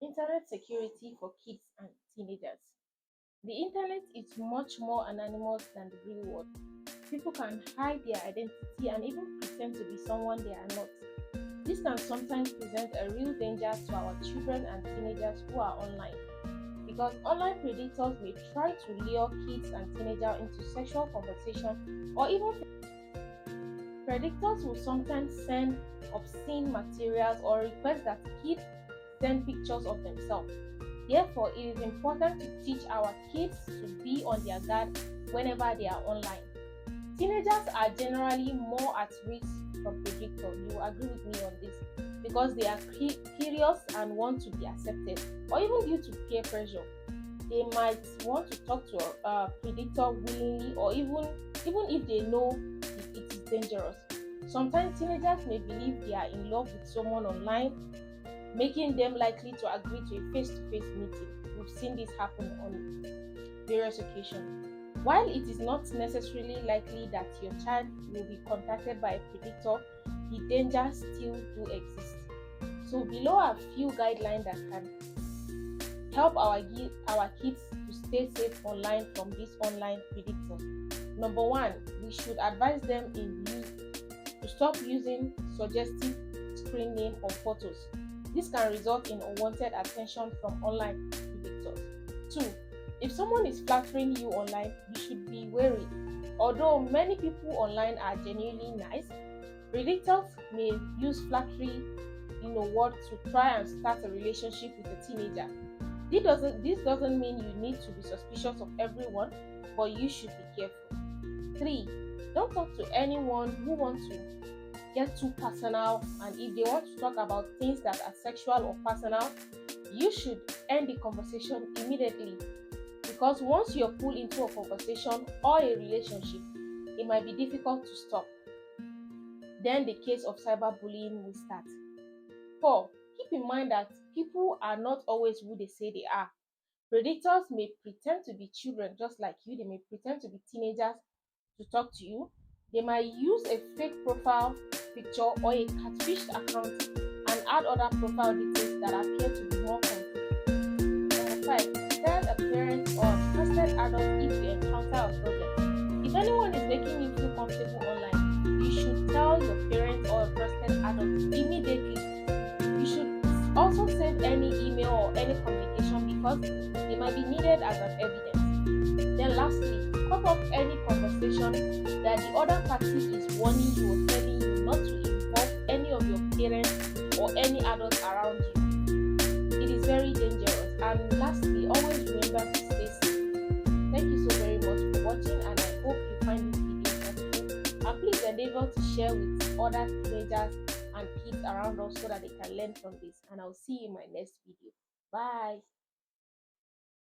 Internet security for kids and teenagers. The internet is much more anonymous than the real world. People can hide their identity and even pretend to be someone they are not. This can sometimes present a real danger to our children and teenagers who are online, because online predators may try to lure kids and teenagers into sexual conversation, or even predators will sometimes send obscene materials or request that kids send pictures of themselves. Therefore, it is important to teach our kids to be on their guard whenever they are online. Teenagers are generally more at risk from predators. You will agree with me on this, because they are curious and want to be accepted, or even due to peer pressure. They might want to talk to a predator willingly, or even if they know it is dangerous. Sometimes teenagers may believe they are in love with someone online, making them likely to agree to a face-to-face meeting. We've seen this happen on various occasions. While it is not necessarily likely that your child will be contacted by a predator, the dangers still do exist. So below are a few guidelines that can help our kids to stay safe online from these online predators. Number one, we should advise them to stop using suggestive screen name or photos. This can result in unwanted attention from online predators. 2. If someone is flattering you online, you should be wary. Although many people online are genuinely nice, predators may use flattery words to try and start a relationship with a teenager. This doesn't mean you need to be suspicious of everyone, but you should be careful. 3. Don't talk to anyone who wants to get too personal, and if they want to talk about things that are sexual or personal, you should end the conversation immediately, because once you're pulled into a conversation or a relationship, it might be difficult to stop. Then the case of cyberbullying will start. 4. Keep in mind that people are not always who they say they are. Predators may pretend to be children just like you, they may pretend to be teenagers to talk to you. They might use a fake profile picture or a catfished account and add other profile details that appear to be more complete. Number 5. Tell a parent or a trusted adult if you encounter a problem. If anyone is making you feel comfortable online, you should tell your parent or a trusted adult immediately. You should also save any email or any communication, because they might be needed as an evidence. Then lastly, cut off any conversation that the other party is warning you or telling you not to involve any of your parents or any adults around you. It is very dangerous. And lastly, always remember to stay safe. Thank you so very much for watching, and I hope you find this video helpful. And please endeavor to share with other teenagers and kids around us so that they can learn from this. And I'll see you in my next video. Bye.